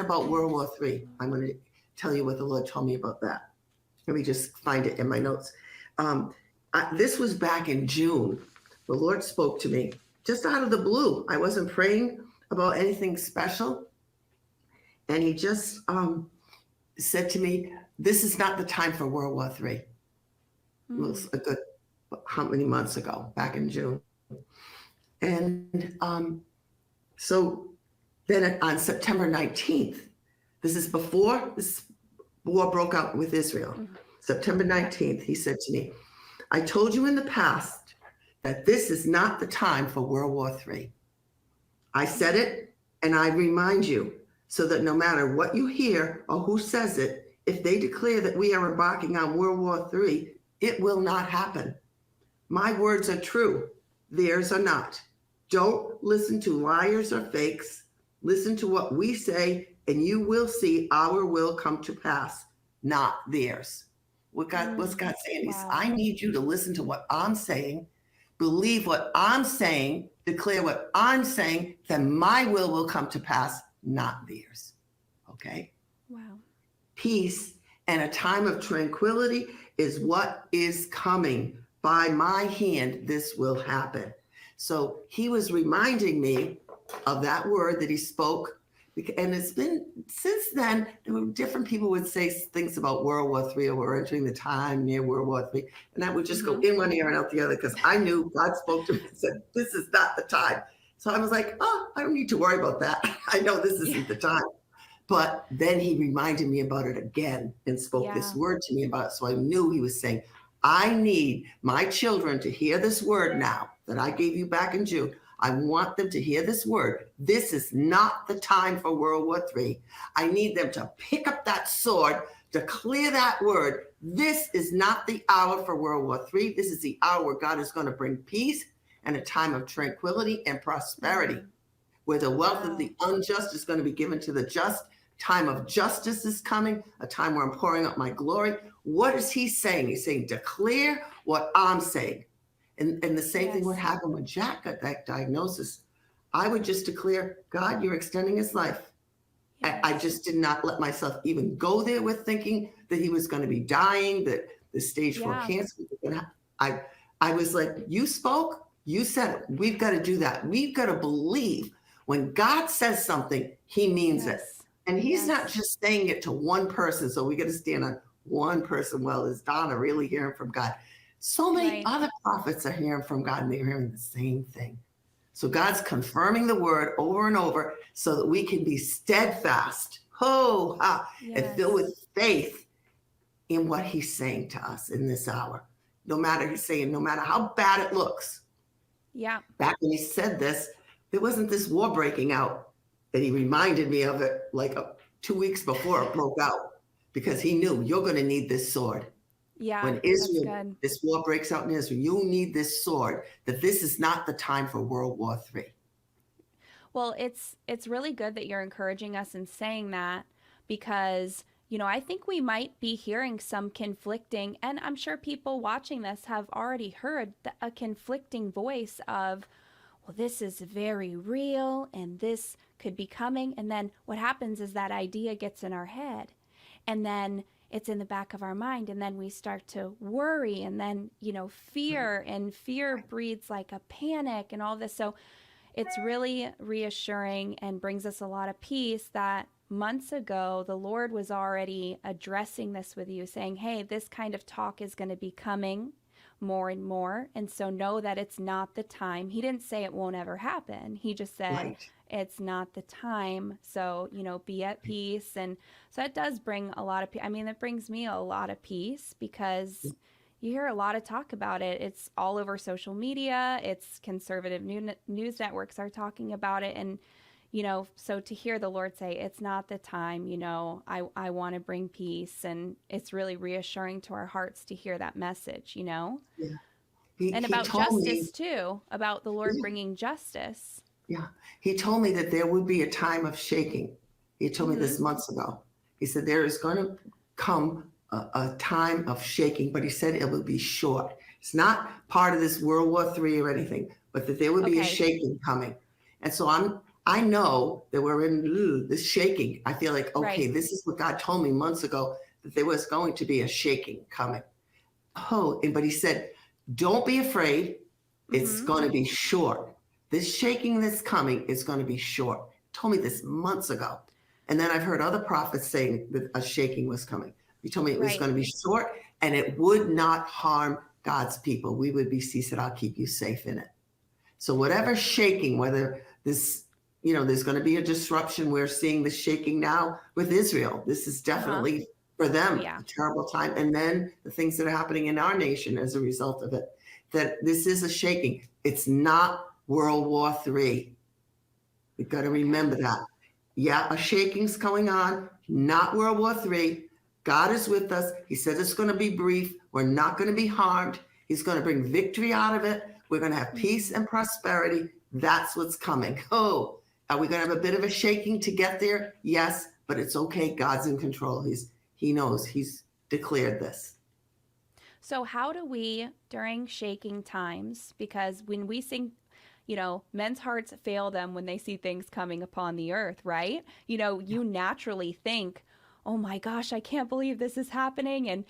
about World War III. I'm going to tell you what the Lord told me about that. Let me just find it in my notes. This was back in June. The Lord spoke to me just out of the blue. I wasn't praying about anything special. And he just said to me, this is not the time for World War III. It was a good, how many months ago, back in June. And so then on September 19th, this is before this war broke out with Israel. September 19th, he said to me, I told you in the past that this is not the time for World War III. I said it, and I remind you, so that no matter what you hear or who says it, if they declare that we are embarking on World War III, it will not happen. My words are true. Theirs are not. Don't listen to liars or fakes. Listen to what we say, and you will see our will come to pass, not theirs. What's God saying is, I need you to listen to what I'm saying, believe what I'm saying, declare what I'm saying, then my will come to pass, not theirs. Okay? Wow. Peace and a time of tranquility is what is coming. By my hand, this will happen. So he was reminding me of that word that he spoke. And it's been, since then, different people would say things about World War III, or we're entering the time near World War III. And that would just go in one ear and out the other, because I knew God spoke to me and said, this is not the time. So I was like, oh, I don't need to worry about that. I know this isn't the time. But then he reminded me about it again and spoke this word to me about it. So I knew he was saying, I need my children to hear this word now that I gave you back in June. I want them to hear this word. This is not the time for World War III. I need them to pick up that sword, declare that word. This is not the hour for World War III. This is the hour where God is going to bring peace and a time of tranquility and prosperity, where the wealth of the unjust is going to be given to the just. Time of justice is coming, a time where I'm pouring out my glory. What is he saying? He's saying, declare what I'm saying. And the same thing would happen when Jack got that diagnosis. I would just declare, God, you're extending his life. I just did not let myself even go there with thinking that he was going to be dying, that the stage 4 cancer. I was like, you spoke, you said it. We've got to do that. We've got to believe when God says something, he means it. And he's not just saying it to one person. So we got to stand on one person. Well, is Donna really hearing from God? So many other prophets are hearing from God, and they're hearing the same thing. So God's confirming the word over and over so that we can be steadfast, and filled with faith in what he's saying to us in this hour. No matter, he's saying, no matter how bad it looks. Yeah. Back when he said this, there wasn't this war breaking out. And he reminded me of it like 2 weeks before it broke out, because he knew you're going to need this sword. Yeah, when Israel, this war breaks out in Israel, you'll need this sword, that this is not the time for World War III. Well, it's really good that you're encouraging us and saying that, because, you know, I think we might be hearing some conflicting, and I'm sure people watching this have already heard a conflicting voice of, well, this is very real and this could be coming. And then what happens is that idea gets in our head, and then it's in the back of our mind, and then we start to worry, and then, you know, fear, and fear breeds like a panic and all this. So it's really reassuring and brings us a lot of peace that months ago, the Lord was already addressing this with you, saying, hey, this kind of talk is going to be coming more and more. And so know that it's not the time. He didn't say it won't ever happen. He just said, it's not the time. So, you know, be at peace. And so it does bring a lot of peace. I mean, it brings me a lot of peace, because you hear a lot of talk about it. It's all over social media. It's conservative news networks are talking about it. And, you know, so to hear the Lord say, it's not the time, you know, I want to bring peace. And it's really reassuring to our hearts to hear that message, you know, and about justice too, about the Lord bringing justice. Yeah. He told me that there would be a time of shaking. He told me this months ago. He said, there is going to come a time of shaking, but he said it will be short. It's not part of this World War III or anything, but that there would be a shaking coming. And so I know that we're in this shaking. I feel like, okay, Right. this is what God told me months ago, that there was going to be a shaking coming. Oh, but he said, don't be afraid. It's Mm-hmm. going to be short. This shaking that's coming is going to be short. He told me this months ago. And then I've heard other prophets saying that a shaking was coming. He told me it was Right. going to be short and it would not harm God's people. We would be, he said, I'll keep you safe in it. So whatever shaking, whether this, there's going to be a disruption. We're seeing the shaking now with Israel. This is Uh-huh. definitely for Oh, them yeah. a terrible time. And then the things that are happening in our nation as a result of it, that this is a shaking. It's not World War III. We've got to remember that. Yeah, a shaking's going on, not World War III. God is with us. He said it's going to be brief. We're not going to be harmed. He's going to bring victory out of it. We're going to have peace and prosperity. That's what's coming. Oh, are we going to have a bit of a shaking to get there? Yes, but it's okay. God's in control. He knows. He's declared this. So, how do we, during shaking times, because when we sing, men's hearts fail them when they see things coming upon the earth, right? You naturally think, oh my gosh, I can't believe this is happening. And,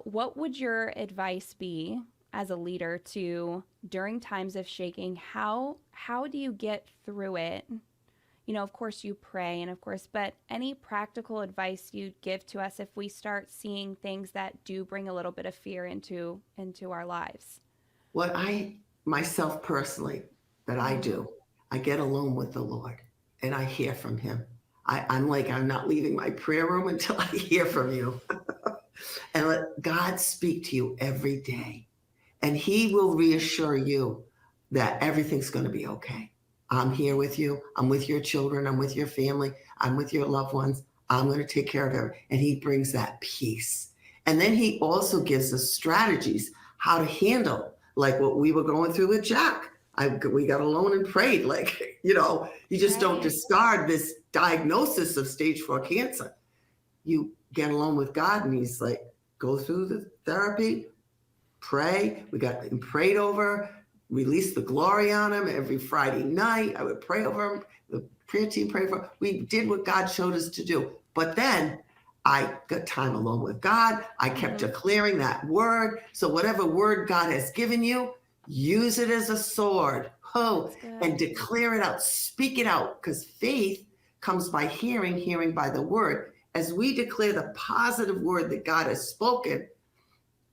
what would your advice be as a leader to, during times of shaking, how do you get through it? Of course you pray and of course, but any practical advice you'd give to us if we start seeing things that do bring a little bit of fear into our lives? What myself personally, that I Mm-hmm. do, I get alone with the Lord and I hear from him. I'm like, I'm not leaving my prayer room until I hear from you. And let God speak to you every day. And he will reassure you that everything's going to be okay. I'm here with you. I'm with your children. I'm with your family. I'm with your loved ones. I'm going to take care of everything. And he brings that peace. And then he also gives us strategies how to handle, like what we were going through with Jack. We got alone and prayed. Like, you just don't Right. discard this diagnosis of stage 4 cancer. You get alone with God and he's like, go through the therapy, pray. We got him prayed over, release the glory on him every Friday night. I would pray over him. The prayer team prayed for him. We did what God showed us to do. But then I got time alone with God. I kept Mm-hmm. declaring that word. So whatever word God has given you, use it as a sword. Oh, That's good. and declare it out. Speak it out, because faith comes by hearing, hearing by the word. As we declare the positive word that God has spoken,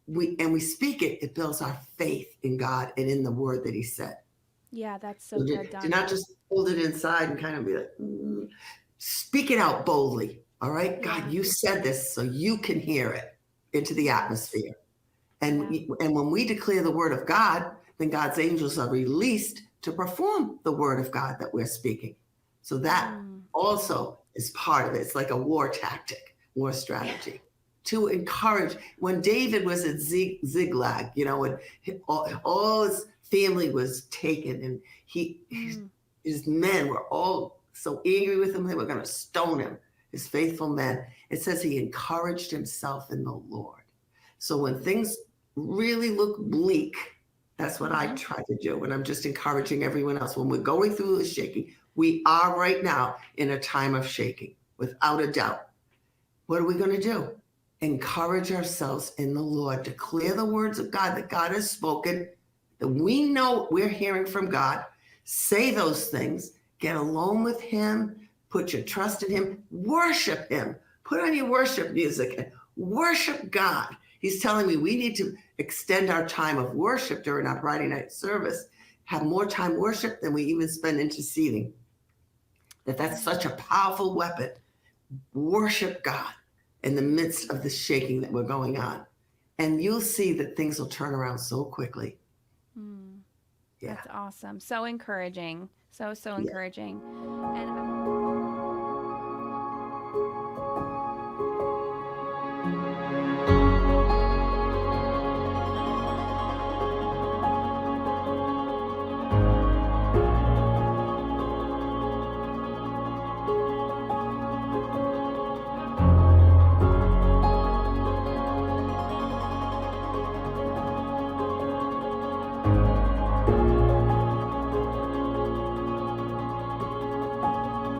we speak it, it builds our faith in God and in the word that he said. Yeah, that's so So good, to not Donna. just hold it inside and kind of be like, speak it out boldly. All right, God, Yeah. you said this so you can hear it into the Yes. atmosphere. And Yeah. and when we declare the word of God, then God's angels are released to perform the word of God that we're speaking. So that Mm. also is part of it. It's like a war tactic, war strategy to encourage. When David was at Ziklag, when all his family was taken and Mm. his men were all so angry with him, they were going to stone him, his faithful men. It says he encouraged himself in the Lord. So when things really look bleak, that's what I Mm-hmm. try to do. And I'm just encouraging everyone else. When we're going through the shaking, we are right now in a time of shaking, without a doubt. What are we going to do? Encourage ourselves in the Lord, declare the words of God that God has spoken, that we know we're hearing from God. Say those things, get alone with him, put your trust in him, worship him, put on your worship music and worship God. He's telling me we need to extend our time of worship during our Friday night service, have more time worship than we even spend interceding. That's such a powerful weapon. Worship God in the midst of the shaking that we're going on. And you'll see that things will turn around so quickly. Mm. Yeah. That's awesome. So encouraging. So Yeah. encouraging. And